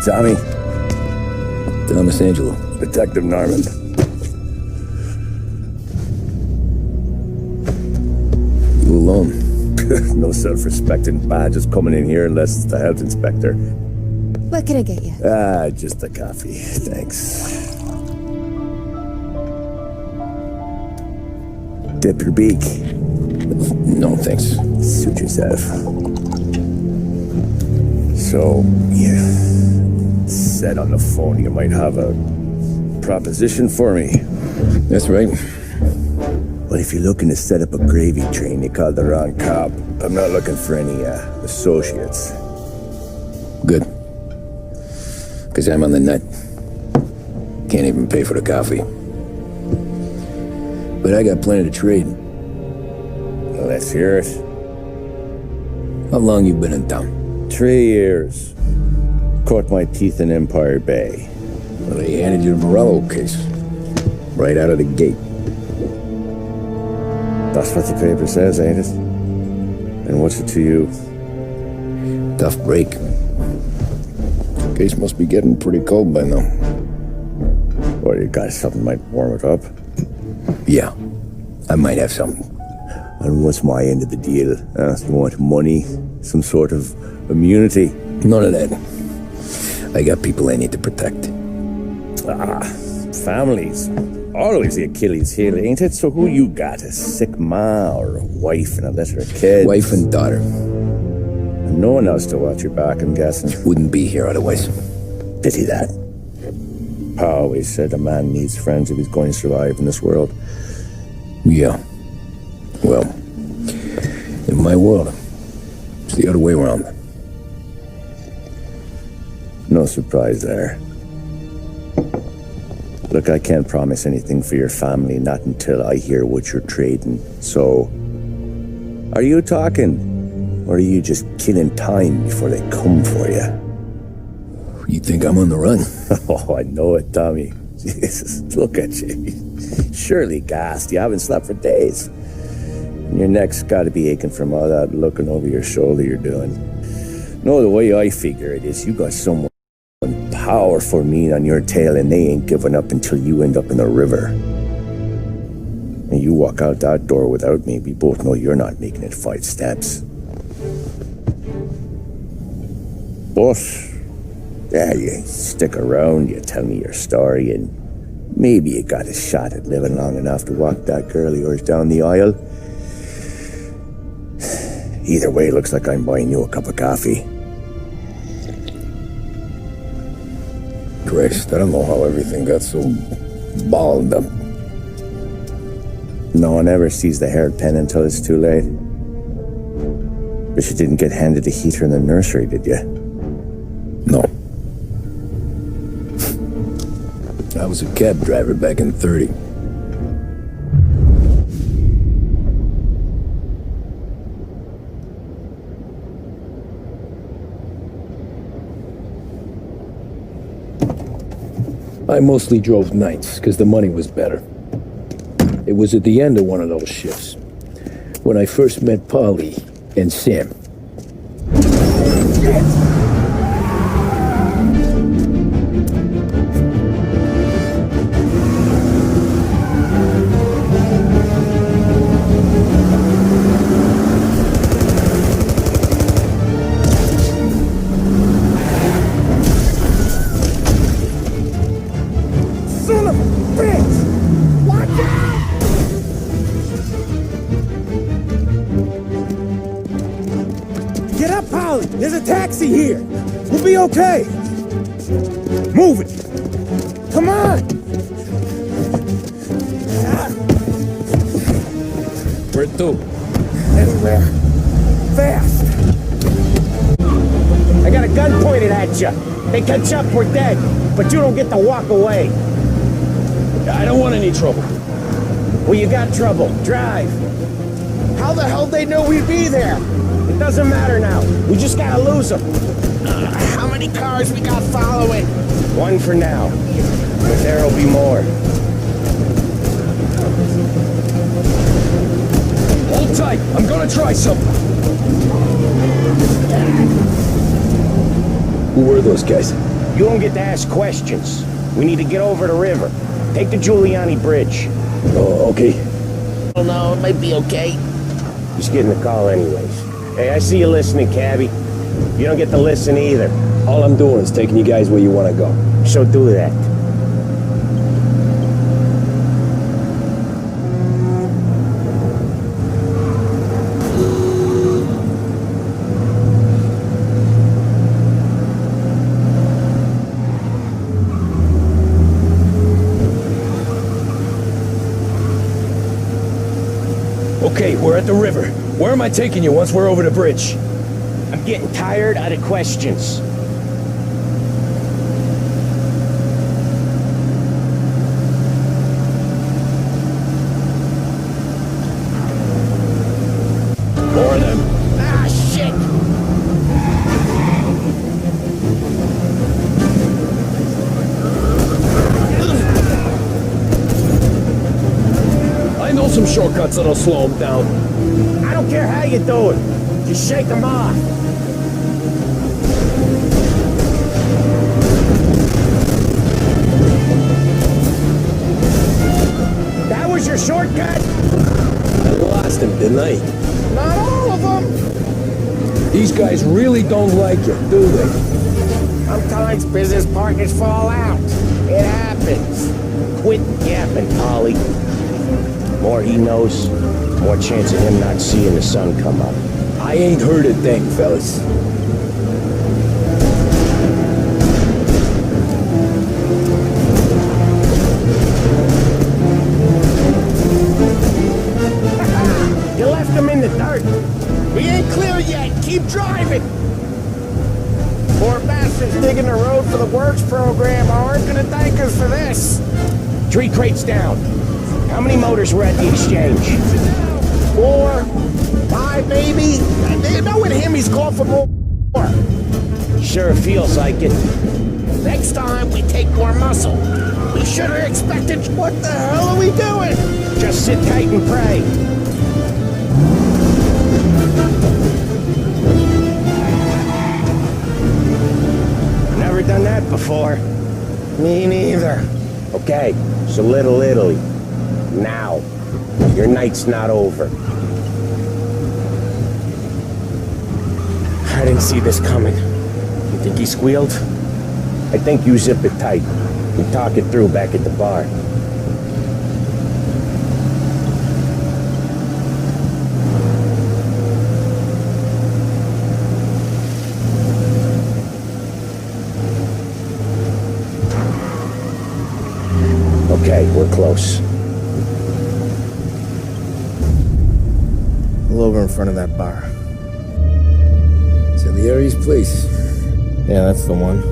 Tommy. Thomas Angelo. Detective Norman. You alone? No self-respecting badges coming in here unless it's the health inspector. What can I get you? Just a coffee. Thanks. Dip your beak. No, thanks. Suit yourself. So, you said on the phone you might have a proposition for me. That's right. Well, if you're looking to set up a gravy train, you called the wrong cop. I'm not looking for any, associates. Good. Because I'm on the nut. Can't even pay for the coffee. But I got plenty to trade. Well, let's hear it. How long you been in town? 3 years. Caught my teeth in Empire Bay. Well, they handed you the Morello case. Right out of the gate. That's what the paper says, ain't it? And what's it to you? Tough break. Case must be getting pretty cold by now. Or you got something might warm it up? Yeah, I might have something. And what's my end of the deal? You want money? Some sort of immunity? None of that. I got people I need to protect. Families. Always the Achilles heel, ain't it? So who you got? A sick ma or a wife and a litter of kids? Wife and daughter. And no one else to watch your back, I'm guessing. Wouldn't be here otherwise. Pity that. Pa always said a man needs friends if he's going to survive in this world. Yeah. Well, in my world, it's the other way around. No surprise there. Look, I can't promise anything for your family, not until I hear what you're trading. So, are you talking? Or are you just killing time before they come for you? You think I'm on the run? Oh, I know it, Tommy. Jesus, look at you. Surely gassed. You haven't slept for days. And your neck's got to be aching from all that looking over your shoulder you're doing. No, the way I figure it is you got someone powerful mean on your tail and they ain't giving up until you end up in the river. And you walk out that door without me, we both know you're not making it 5 steps. But, yeah, you stick around, you tell me your story, and maybe you got a shot at living long enough to walk that girl of yours down the aisle. Either way, looks like I'm buying you a cup of coffee. Christ, I don't know how everything got so balled up. No one ever sees the hairpin until it's too late. But you didn't get handed a heater in the nursery, did you? No. I was a cab driver back in 30. I mostly drove nights, because the money was better. It was at the end of one of those shifts, when I first met Polly and Sam. Son of a bitch! Watch out! Get up, Polly! There's a taxi here! We'll be okay! Move it! Come on! Where to? Anywhere. Fast! I got a gun pointed at you. They catch up, we're dead. But you don't get to walk away. I don't want any trouble. Well, you got trouble. Drive. How the hell they know we'd be there? It doesn't matter now. We just gotta lose them. How many cars we got following? One for now. But there'll be more. Hold tight. I'm gonna try something. Who were those guys? You don't get to ask questions. We need to get over the river. Take the Giuliani Bridge. Oh, okay. Oh no, it might be okay. Just getting the call anyways. Hey, I see you listening, cabbie. You don't get to listen either. All I'm doing is taking you guys where you want to go. So do that. Okay, we're at the river. Where am I taking you once we're over the bridge? I'm getting tired of the questions. More of them. Ah, shit! I know some shortcuts that'll slow them down. I don't care how you do it. Just shake them off. That was your shortcut? I lost him, didn't I? Not all of them. These guys really don't like you, do they? Sometimes business partners fall out. It happens. Quit yapping, Polly. More he knows, more chance of him not seeing the sun come up. I ain't heard a thing, fellas. You left him in the dirt. We ain't clear yet. Keep driving. Poor bastards digging the road for the works program aren't gonna thank us for this. 3 crates down. How many motors were at the exchange? 4, 5 maybe? You know with him he's going for more. Sure feels like it. Next time we take more muscle. We should have expected. What the hell are we doing? Just sit tight and pray. Never done that before. Me neither. Okay, so Little Italy. Now. Your night's not over. I didn't see this coming. You think he squealed? I think you zip it tight. We talk it through back at the bar. Okay, we're close. Pull over in front of that bar. Salieri's place. Yeah, that's the one.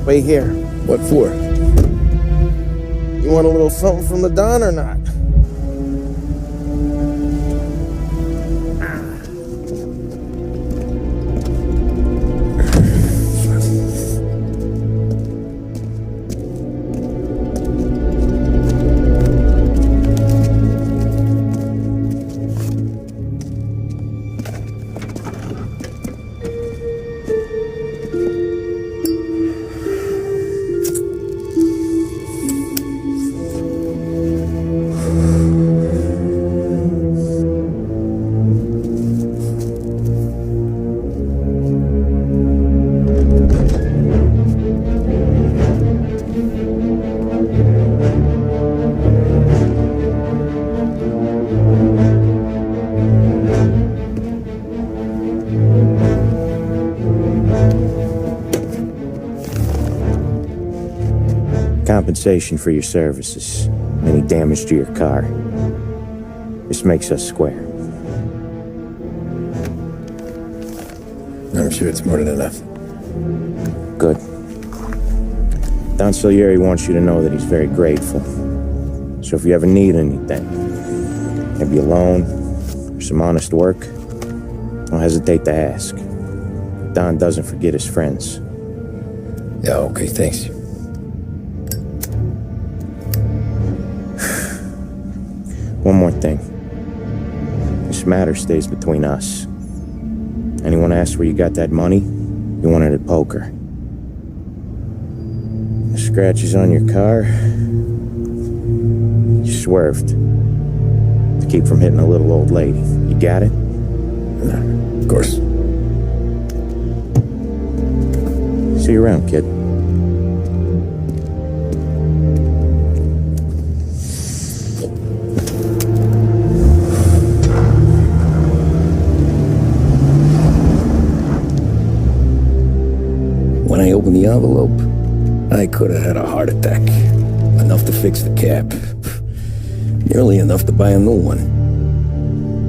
Wait here. What for? You want a little something from the Don or not? Compensation for your services. Any damage to your car. This makes us square. I'm sure it's more than enough. Good. Don Salieri wants you to know that he's very grateful. So if you ever need anything, maybe a loan or some honest work, don't hesitate to ask. Don doesn't forget his friends. Yeah, okay, thanks. One more thing. This this matter stays between us. Anyone asks where you got that money, you won it at poker. The scratches on your car, you swerved to keep from hitting a little old lady. You got it? Of course. See you around, kid. When I opened the envelope, I could have had a heart attack. Enough to fix the cab. Nearly enough to buy a new one.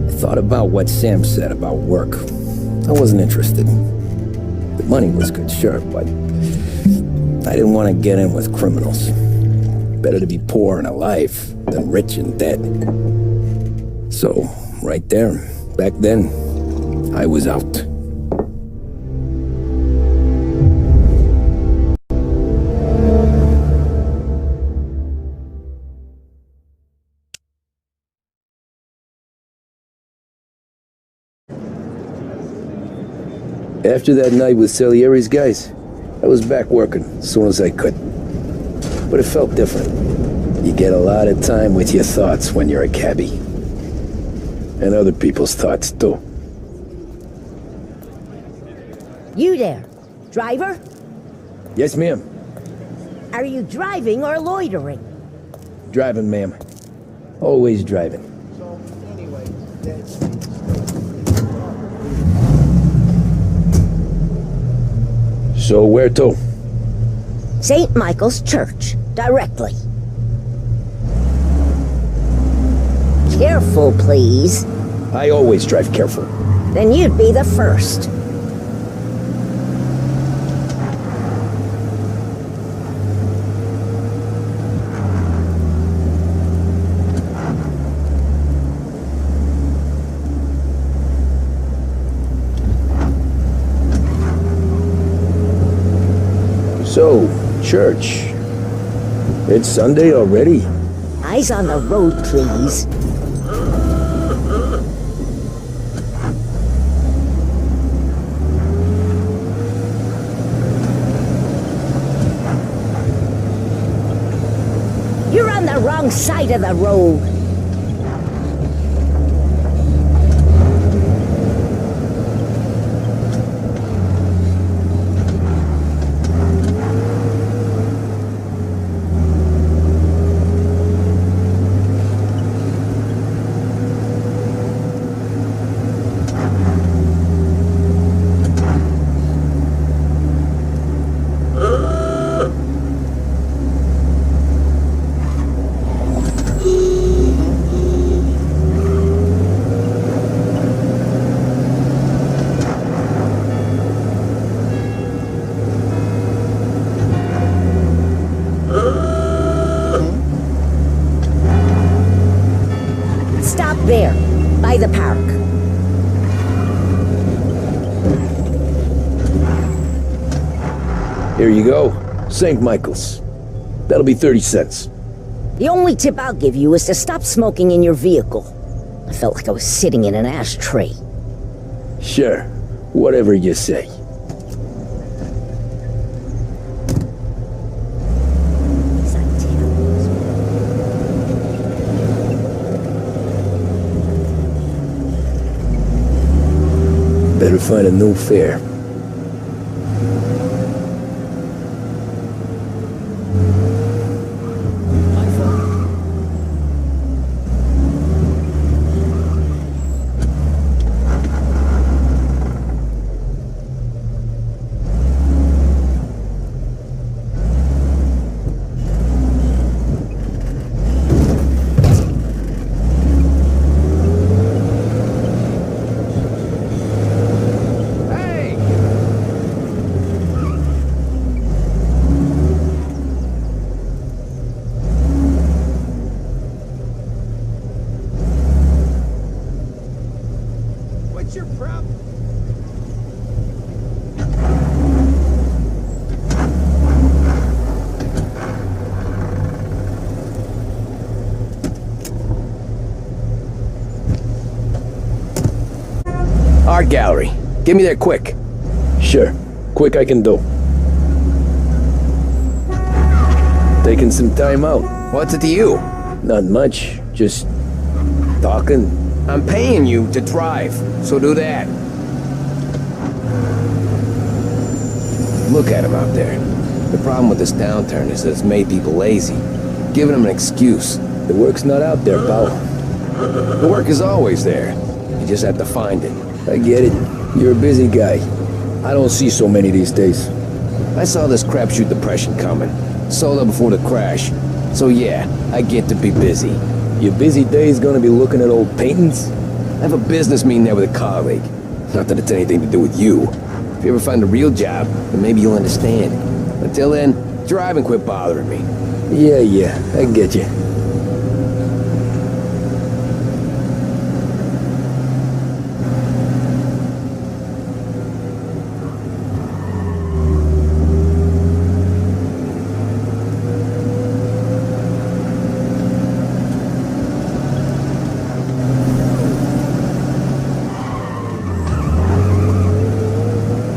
I thought about what Sam said about work. I wasn't interested. The money was good, sure, but I didn't want to get in with criminals. Better to be poor and alive than rich and dead. So, right there, back then, I was out. After that night with Salieri's guys, I was back working as soon as I could. But it felt different. You get a lot of time with your thoughts when you're a cabbie. And other people's thoughts, too. You there, driver? Yes, ma'am. Are you driving or loitering? Driving, ma'am. Always driving. So where to? St. Michael's Church, directly. Careful, please. I always drive careful. Then you'd be the first. So, church. It's Sunday already? Eyes on the road, please. You're on the wrong side of the road. There, by the park. Here you go. St. Michael's. That'll be 30 cents. The only tip I'll give you is to stop smoking in your vehicle. I felt like I was sitting in an ashtray. Sure. Whatever you say. Better find a new fare. art gallery. Get me there quick. Sure. Quick I can do. Taking some time out. What's it to you? Not much. Just talking. I'm paying you to drive, so do that. Look at him out there. The problem with this downturn is that it's made people lazy, giving them an excuse. The work's not out there, pal. The work is always there. You just have to find it. I get it. You're a busy guy. I don't see so many these days. I saw this crapshoot depression coming. Sold up before the crash. So yeah, I get to be busy. Your busy day's gonna be looking at old paintings? I have a business meeting there with a colleague. Not that it's anything to do with you. If you ever find a real job, then maybe you'll understand. Until then, drive and quit bothering me. Yeah, I get you.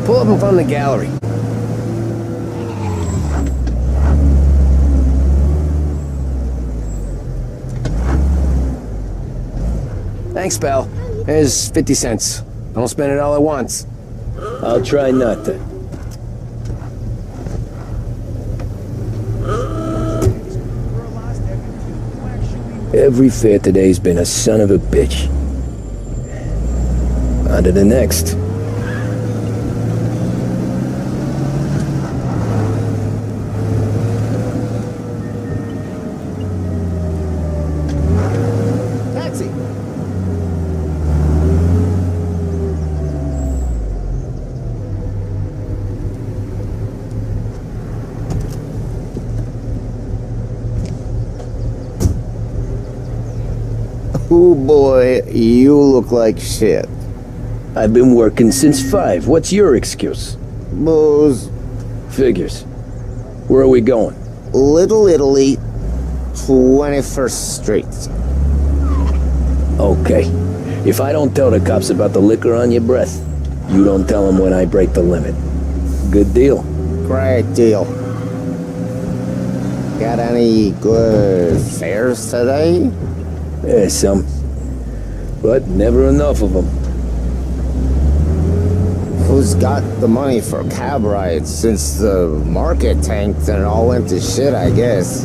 Pull up in front of the gallery. Thanks, pal. Here's 50 cents. Don't spend it all at once. I'll try not to. Every fare today's been a son of a bitch. On to the next. Taxi! Oh boy, you look like shit. I've been working since 5. What's your excuse? Booze. Figures. Where are we going? Little Italy, 21st Street. Okay. If I don't tell the cops about the liquor on your breath, you don't tell them when I break the limit. Good deal. Great deal. Got any good fares today? Yeah, some. But never enough of them. Who's got the money for cab rides since the market tanked and it all went to shit, I guess?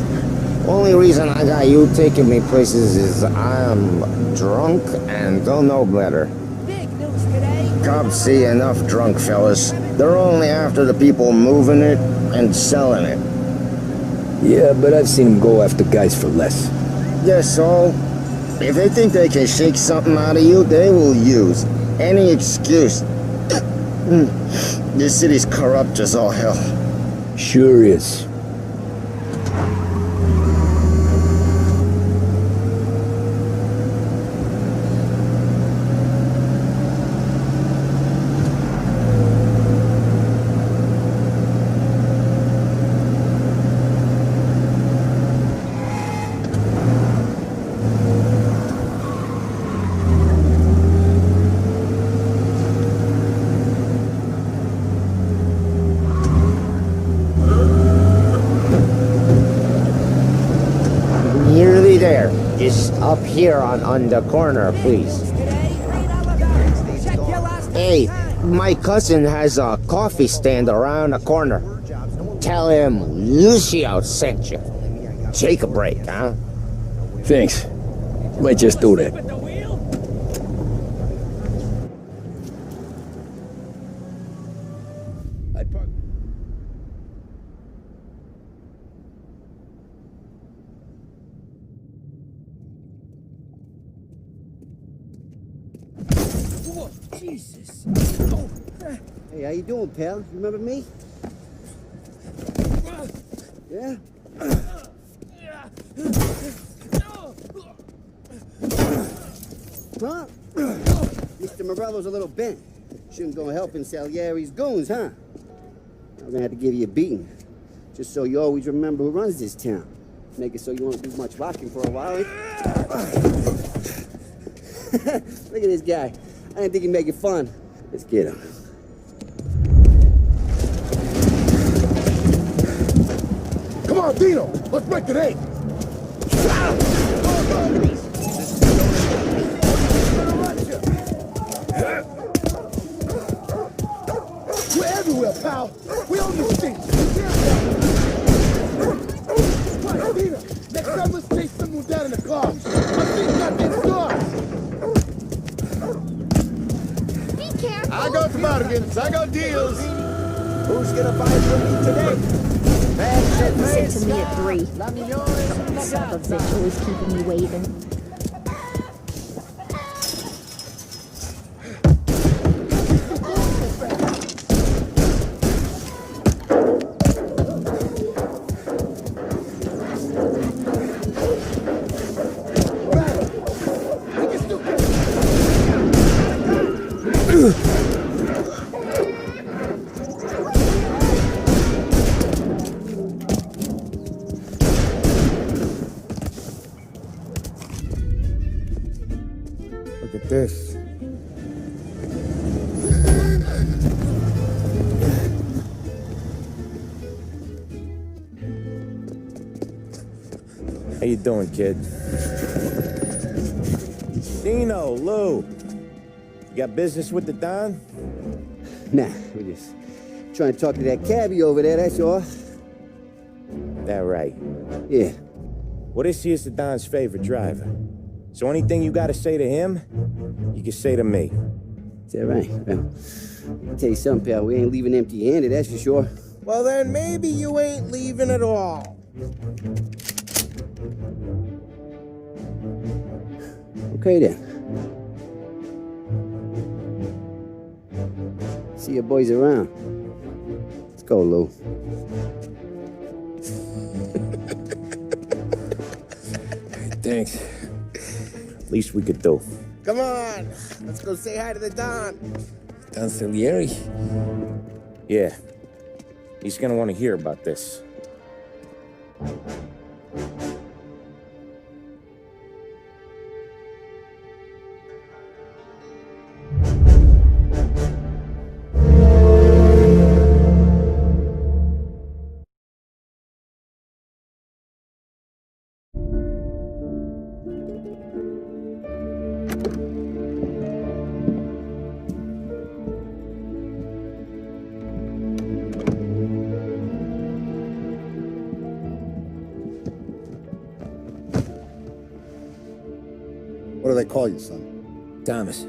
Only reason I got you taking me places is I'm drunk and don't know better. Big news today. Cops see enough drunk fellas. They're only after the people moving it and selling it. Yeah, but I've seen them go after guys for less. Yes, so if they think they can shake something out of you, they will use any excuse. This city's corrupt as all hell. Sure is. Nearly there. Just up here on the corner, please. Hey, my cousin has a coffee stand around the corner. Tell him Lucio sent you. Take a break, huh? Thanks. Might just do that. Jesus. Hey, how you doing, pal? You remember me? Yeah? Huh? Mr. Morello's a little bent. Shouldn't go helping Salieri's goons, huh? I'm gonna have to give you a beating. Just so you always remember who runs this town. Make it so you won't do much rocking for a while. Look at this guy. I didn't think he'd make it fun. Let's get him. Come on, Dino! Let's break the egg! We're everywhere, pal! We own this thing! Come on, Dino! Next time, let's chase someone down in the car! I've seen goddamn stars! Be careful! I got bargains, I got deals! Who's gonna buy from me today? Listen to me at 3. Son of a bitch always keeping me waiting. Look at this. How you doing, kid? Dino, Lou. You got business with the Don? Nah, we just trying to talk to that cabbie over there, that's all. That right. Yeah. Well, this here's the Don's favorite driver. So anything you gotta say to him, you can say to me. Is that right? Well, I'll tell you something, pal. We ain't leaving empty-handed, that's for sure. Well, then maybe you ain't leaving at all. Okay, then. See your boys around. Let's go, Lou. Thanks. Least we could do. Come on, let's go say hi to the Don. Don Salieri? Yeah. He's gonna want to hear about this. What do they call you, son? Thomas.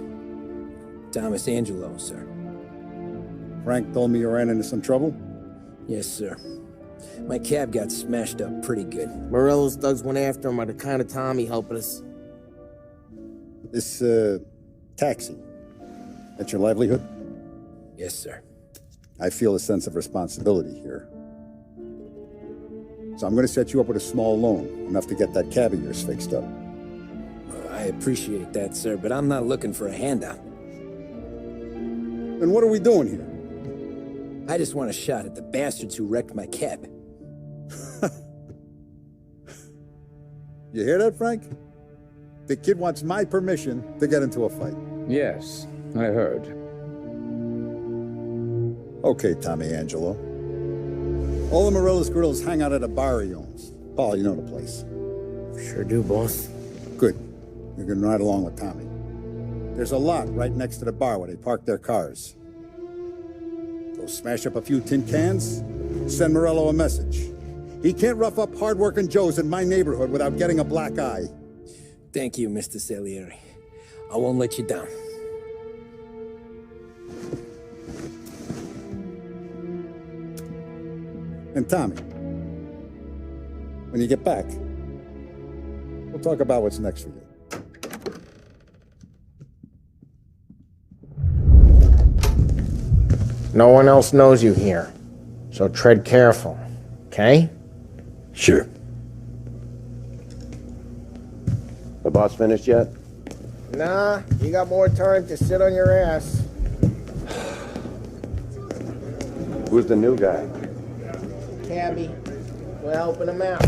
Tommy Angelo, sir. Frank told me you ran into some trouble? Yes, sir. My cab got smashed up pretty good. Morello's thugs went after him by the kind of Tommy helping us. This, taxi, that's your livelihood? Yes, sir. I feel a sense of responsibility here. So I'm going to set you up with a small loan, enough to get that cab of yours fixed up. I appreciate that, sir, but I'm not looking for a handout. Then what are we doing here? I just want a shot at the bastards who wrecked my cab. You hear that, Frank? The kid wants my permission to get into a fight. Yes, I heard. Okay, Tommy Angelo. All the Morello's girls hang out at a bar he owns. Paul, you know the place. Sure do, boss. Good. You can ride along with Tommy. There's a lot right next to the bar where they park their cars. Go smash up a few tin cans, send Morello a message. He can't rough up hard-working Joes in my neighborhood without getting a black eye. Thank you, Mr. Salieri. I won't let you down. And Tommy, when you get back, we'll talk about what's next for you. No one else knows you here, so tread careful, okay? Sure. The boss finished yet? Nah, you got more time to sit on your ass. Who's the new guy? Cabby, we're helping him out.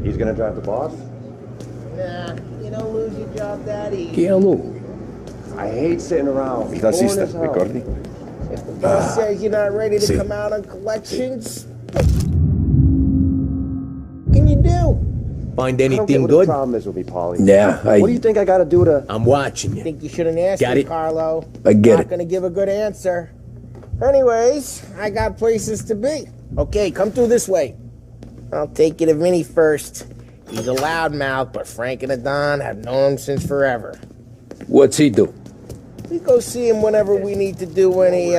He's gonna drive the boss? Nah, you don't lose your job that easy. Hello. I hate sitting around. ¿Estás Boring lista, as hell. Ricordi? If the boss says you're not ready to come out on collections, what can you do? Find anything I don't get what good? the problem is with me, Paulie. Yeah, What do you think I gotta do to... I'm watching I you. think you shouldn't ask Got me, it? Carlo. I get Not it. gonna give a good answer. Anyways, I got places to be. Okay, come through this way. I'll take you to Vinny first. He's a loudmouth, but Frank and the Don have known him since forever. What's he do? We go see him whenever we need to do any,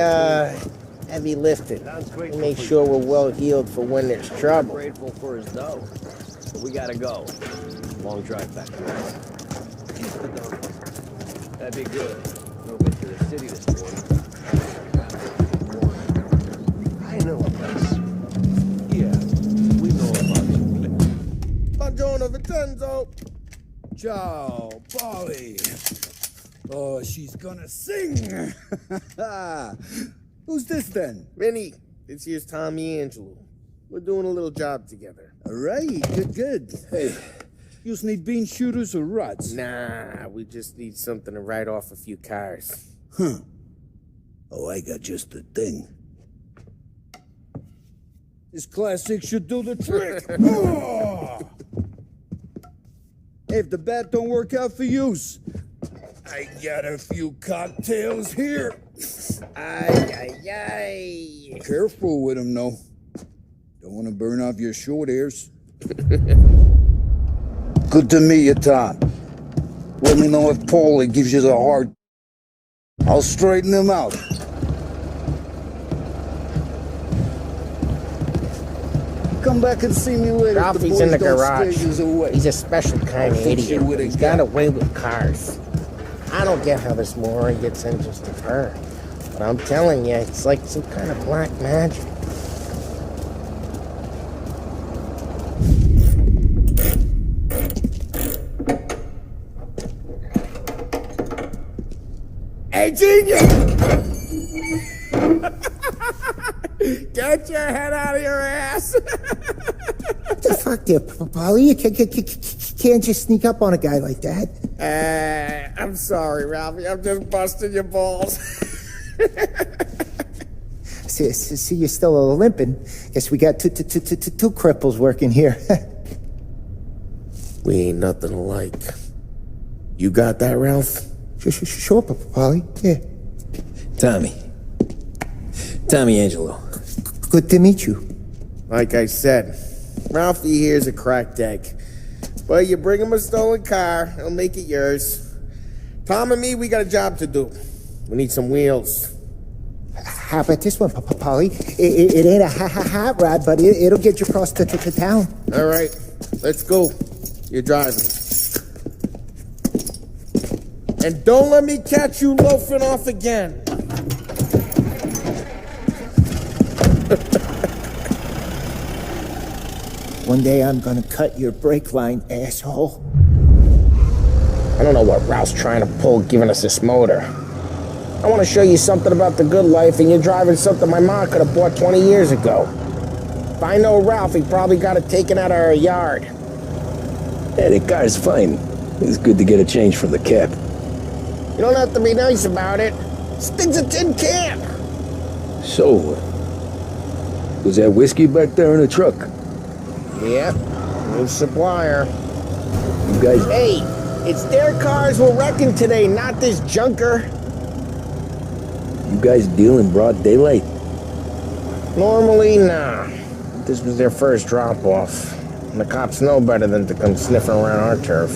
heavy lifting. We make sure we're well healed for when there's trouble. Grateful for his dough. But we gotta go. Long drive back to us. That'd be good. No bit to the city this morning. I know a place. Yeah, we know about it. Buongiorno, Vincenzo. Ciao, Polly. Oh, she's gonna sing. Who's this then? Vinny, this here's Tommy Angelo. We're doing a little job together. All right, good. Hey, you need bean shooters or rods? Nah, we just need something to write off a few cars. Huh. Oh, I got just the thing. This classic should do the trick. Oh! Hey, if the bat don't work out for use, I got a few cocktails here. Ay. Careful with them, though. Don't want to burn off your short hairs. Good to meet you, Tom. Let me know if Paulie gives you the hard. I'll straighten him out. Come back and see me later. Ralphie's in the garage. He's a special kind of think idiot. you would He's again. got away with cars. I don't get how this moron gets engines to burn. But I'm telling you, it's like some kind of black magic. Hey, genius! Get your head out of your ass! What the fuck there, Paulie? You can't just sneak up on a guy like that. I'm sorry, Ralphie. I'm just busting your balls. See, you're still limping. Guess we got two cripples working here. We ain't nothing alike. You got that, Ralph? Sure, Paulie. Yeah. Tommy Angelo. Good to meet you. Like I said, Ralphie here's a cracked egg. But you bring him a stolen car, he'll make it yours. Tom and me, we got a job to do. We need some wheels. How about this one, Paulie? It ain't a hot rod, but it'll get you across to town. All right, let's go. You're driving. And don't let me catch you loafing off again. One day I'm gonna cut your brake line, asshole. I don't know what Ralph's trying to pull giving us this motor. I want to show you something about the good life, and you're driving something my mom could have bought 20 years ago. If I know Ralph, he probably got it taken out of our yard. Yeah, the car's fine. It's good to get a change from the cap. You don't have to be nice about it. This thing's a tin can. So, was that whiskey back there in the truck? Yeah, new supplier. You guys... Hey, it's their cars we're wrecking today, not this junker. You guys deal in broad daylight? Normally, nah. This was their first drop-off. And the cops know better than to come sniffing around our turf.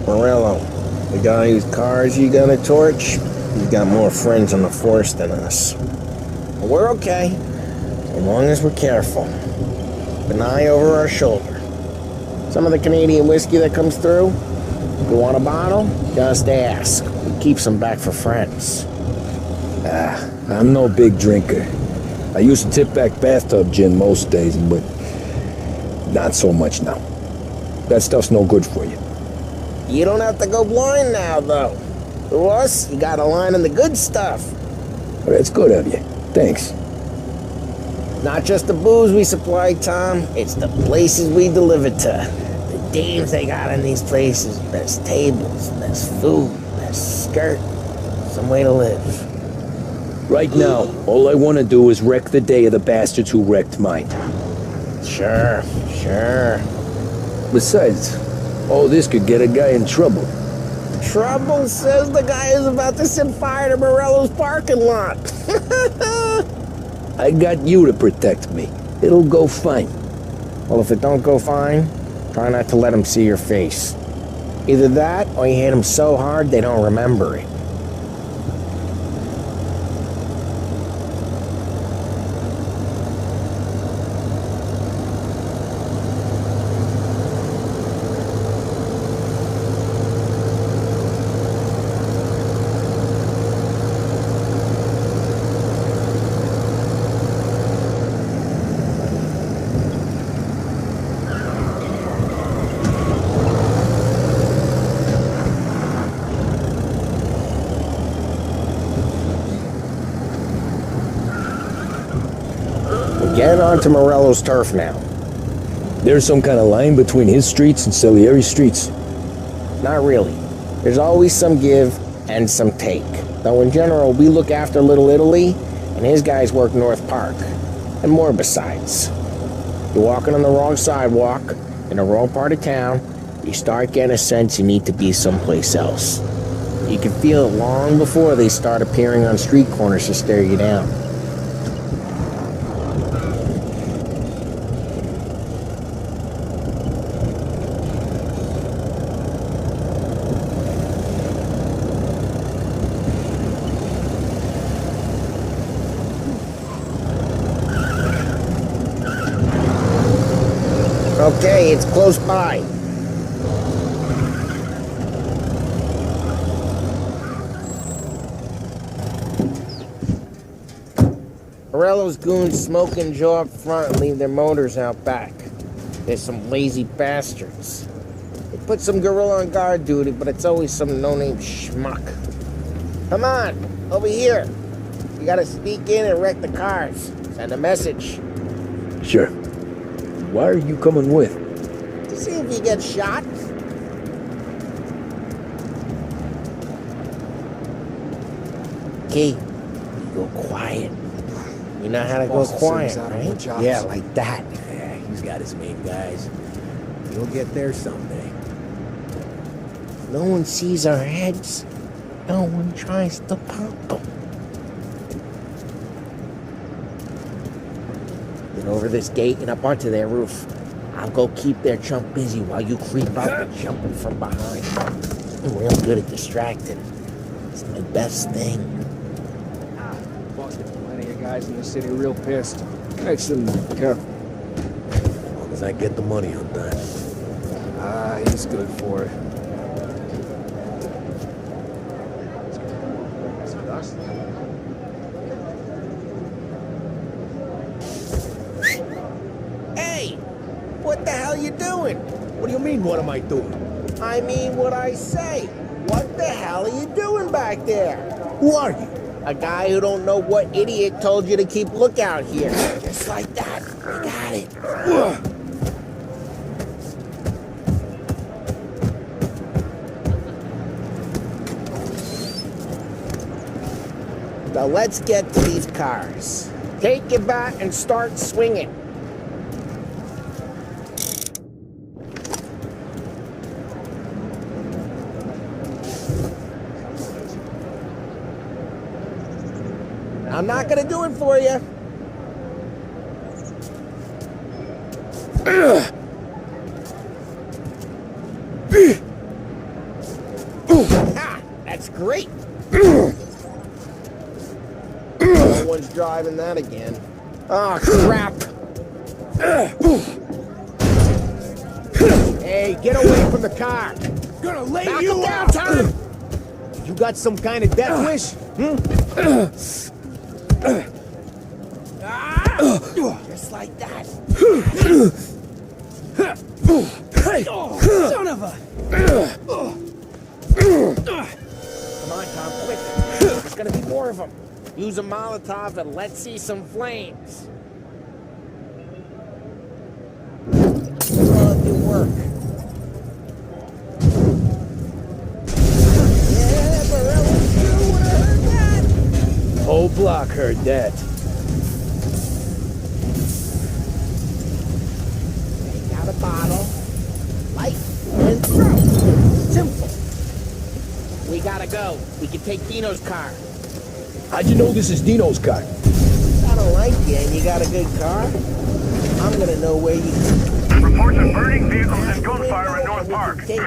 Morello, the guy whose cars you gonna torch, he's got more friends on the force than us. But we're okay, as long as we're careful. An eye over our shoulder. Some of the Canadian whiskey that comes through, if you want a bottle, just ask. We keep some back for friends. I'm no big drinker. I used to tip back bathtub gin most days, but not so much now. That stuff's no good for you. You don't have to go blind now, though. To us, you got a line on the good stuff. Well, that's good of you. Thanks. Not just the booze we supply, Tom. It's the places we deliver to. The dames they got in these places. Best tables, best food, best skirt. Some way to live. Right now, all I want to do is wreck the day of the bastards who wrecked mine. Sure. Besides, all this could get a guy in trouble. Trouble, says the guy is about to set fire to Morello's parking lot. I got you to protect me. It'll go fine. Well, if it don't go fine, try not to let them see your face. Either that, or you hit them so hard they don't remember it. Get onto Morello's turf now. There's some kind of line between his streets and Salieri's streets. Not really. There's always some give and some take. Though in general, we look after Little Italy, and his guys work North Park. And more besides. You're walking on the wrong sidewalk, in the wrong part of town, you start getting a sense you need to be someplace else. You can feel it long before they start appearing on street corners to stare you down. Okay, it's close by. Morello's goons smoke and jaw up front and leave their motors out back. They're some lazy bastards. They put some gorilla on guard duty, but it's always some no-name schmuck. Come on, over here. You gotta sneak in and wreck the cars. Send a message. Sure. Why are you coming with? To see if you get shot. Okay, you go quiet. You know how to go quiet, right? Yeah, like that. Yeah, he's got his main guys. You'll get there someday. No one sees our heads. No one tries to pop them. Get over this gate and up onto their roof. I'll go keep their chump busy while you creep out and jump in from behind. I'm real good at distracting. It's my best thing. Plenty of guys in the city real pissed. I shouldn't be careful. As long as I get the money on time. He's good for it. Hey! What the hell you doing? What do you mean, what am I doing? I mean what I say. What the hell are you doing back there? Who are you? A guy who don't know what idiot told you to keep lookout here. Just like that. I got it. Now let's get to these cars. Take your bat and start swinging. I'm not gonna do it for you. Ha! That's great. No one's driving that again. Oh, crap. Hey, get away from the car. Gonna lay Knock you him down, out. Tom. You got some kind of death wish? Just like that. Son of a... Come on, Tom, quick. There's gonna be more of them. Use a Molotov and let's see some flames. Love your work. Yeah, Morello's doing it. block heard that. Take out a bottle, light, and throw. Simple. We gotta go. We can take Dino's car. How'd you know this is Dino's car? I don't like you and you got a good car. I'm gonna know where you... Reports of burning vehicles and gunfire in North Park. It's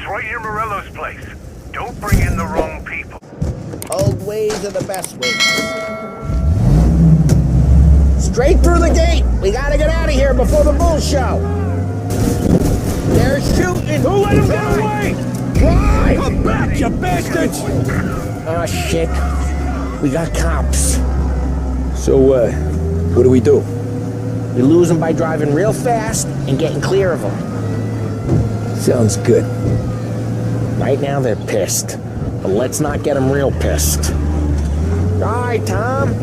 right near Morello's place. Don't bring in the wrong people. Old ways are the best ways. Straight through the gate. We gotta get out of here before the bull show. They're shooting. Don't let him get away! Drive! Come back, you bastards! Oh, shit. We got cops. So, what do we do? We lose them by driving real fast and getting clear of them. Sounds good. Right now they're pissed, but let's not get them real pissed. Drive, Tom.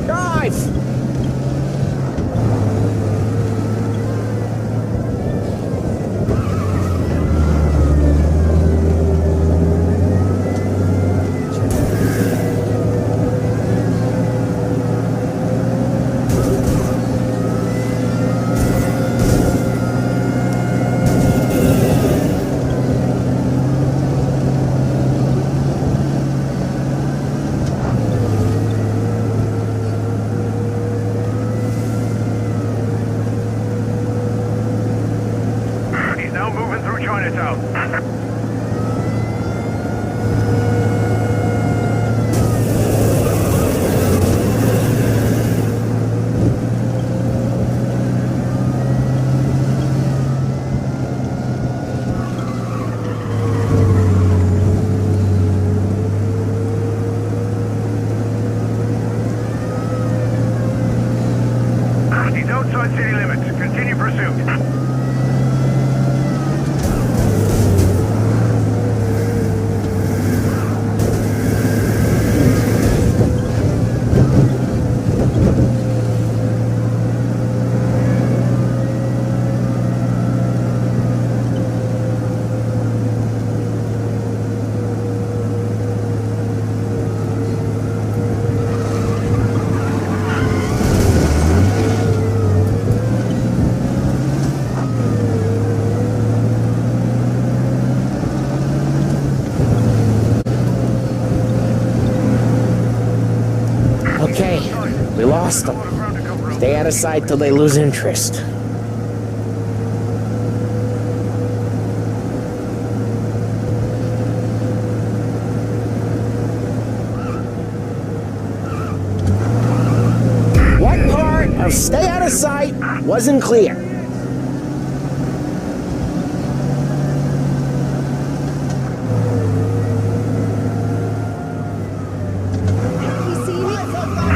Drive! Outside city limits. Continue pursuit. Okay, we lost them. Stay out of sight till they lose interest. What part of stay out of sight wasn't clear?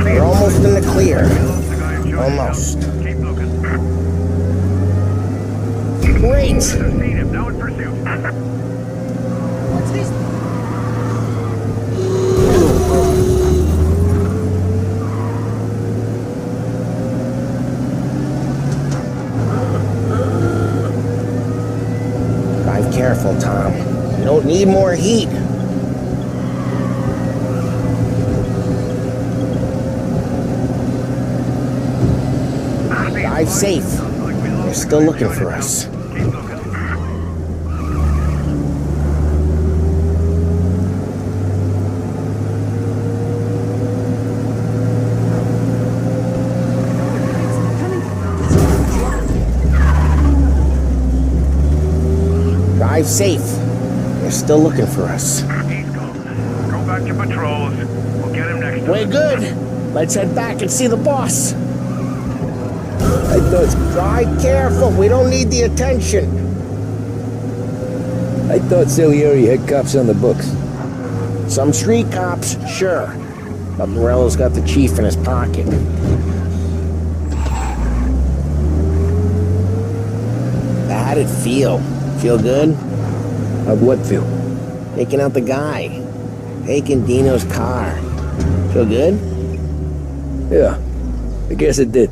We're almost in the clear. Almost. Great! Now in pursuit. Drive careful, Tom. You don't need more heat. Drive safe. They're still looking for us. Drive safe. They're still looking for us. He's gone. Go back to patrols. We'll get him next time. We're good. Let's head back and see the boss. I thought Drive careful. We don't need the attention. Salieri had cops on the books. Some street cops, sure. But Morello's got the chief in his pocket. How'd it feel? Feel good? How'd what feel? Taking out the guy. Taking Dino's car. Feel good? Yeah, I guess it did.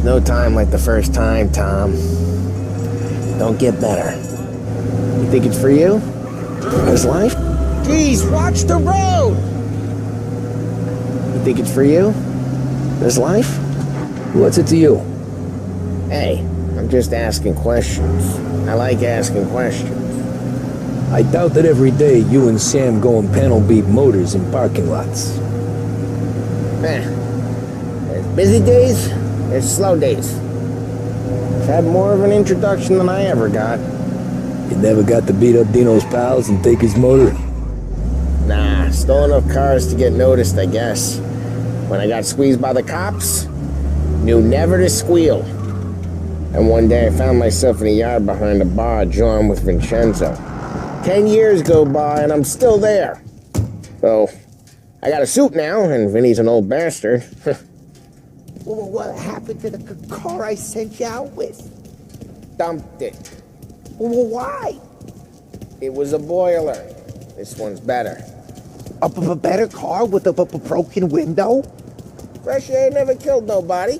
No time like the first time, Tom. Don't get better. You think it's for you? His life? Geez, watch the road! Think it's for you? This life? What's it to you? Hey, I'm just asking questions. I like asking questions. I doubt that every day you and Sam go and panel beat motors in parking lots. There's busy days, there's slow days. I've had more of an introduction than I ever got. You never got to beat up Dino's pals and take his motor? Nah, stole enough cars to get noticed, I guess. When I got squeezed by the cops, knew never to squeal. And one day I found myself in a yard behind a bar drawn with Vincenzo. 10 years go by and I'm still there. So, I got a suit now, and Vinny's an old bastard. Well, what happened to the car I sent you out with? Dumped it. Well, why? It was a boiler. This one's better. A better car with a broken window? Fresh air never killed nobody.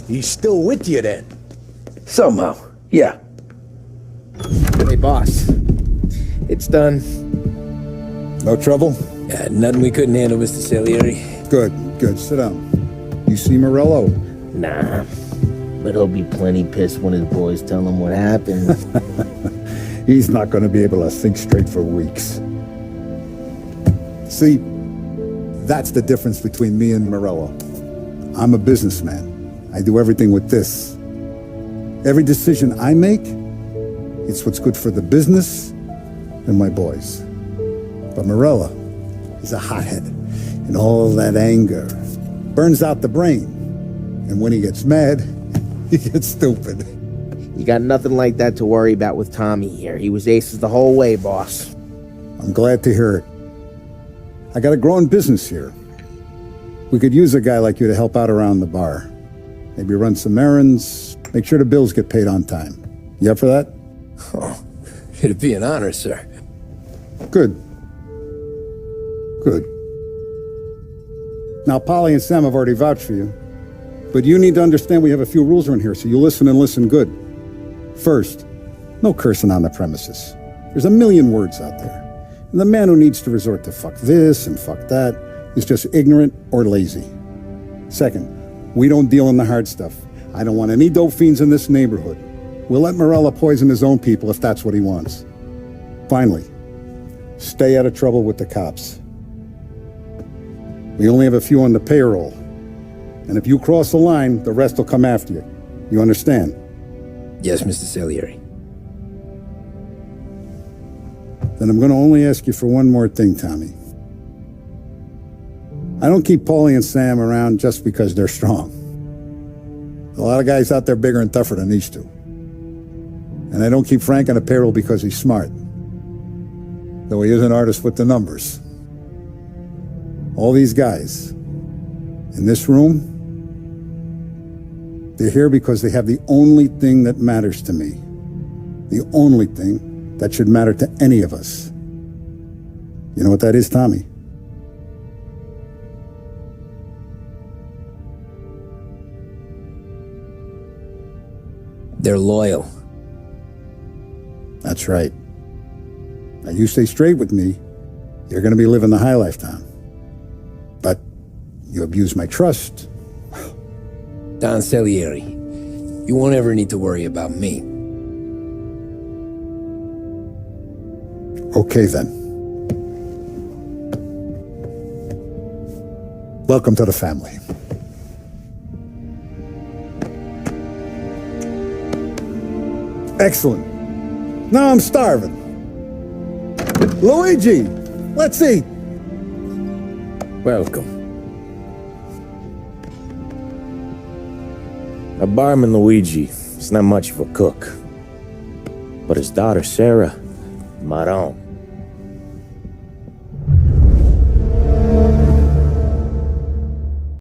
He's still with you then? Somehow, yeah. Hey, boss. It's done. No trouble? Yeah, nothing we couldn't handle, Mr. Salieri. Good, good. Sit down. You see Morello? Nah, but he'll be plenty pissed when his boys tell him what happened. He's not going to be able to think straight for weeks. See, that's the difference between me and Morello. I'm a businessman. I do everything with this. Every decision I make, it's what's good for the business and my boys. But Morello is a hothead, and all that anger burns out the brain. And when he gets mad, he gets stupid. You got nothing like that to worry about with Tommy here. He was aces the whole way, boss. I'm glad to hear it. I got a growing business here. We could use a guy like you to help out around the bar. Maybe run some errands, make sure the bills get paid on time. You up for that? Oh, it'd be an honor, sir. Good. Good. Now, Polly and Sam have already vouched for you. But you need to understand we have a few rules around here, so you listen and listen good. First, no cursing on the premises. There's a million words out there. And the man who needs to resort to fuck this and fuck that is just ignorant or lazy. Second, we don't deal in the hard stuff. I don't want any dope fiends in this neighborhood. We'll let Morello poison his own people if that's what he wants. Finally, stay out of trouble with the cops. We only have a few on the payroll. And if you cross the line, the rest will come after you. You understand? Yes, Mr. Salieri. Then I'm going to only ask you for one more thing, Tommy. I don't keep Paulie and Sam around just because they're strong. A lot of guys out there bigger and tougher than these two. And I don't keep Frank on the payroll because he's smart. Though he is an artist with the numbers. All these guys in this room, they're here because they have the only thing that matters to me. The only thing that should matter to any of us. You know what that is, Tommy? They're loyal. That's right. Now you stay straight with me, you're going to be living the high life, Tom. But you abuse my trust. Don Salieri, you won't ever need to worry about me. Okay, then. Welcome to the family. Excellent. Now I'm starving. Luigi, let's eat. Welcome. A barman Luigi is not much of a cook. But his daughter Sarah, Maron.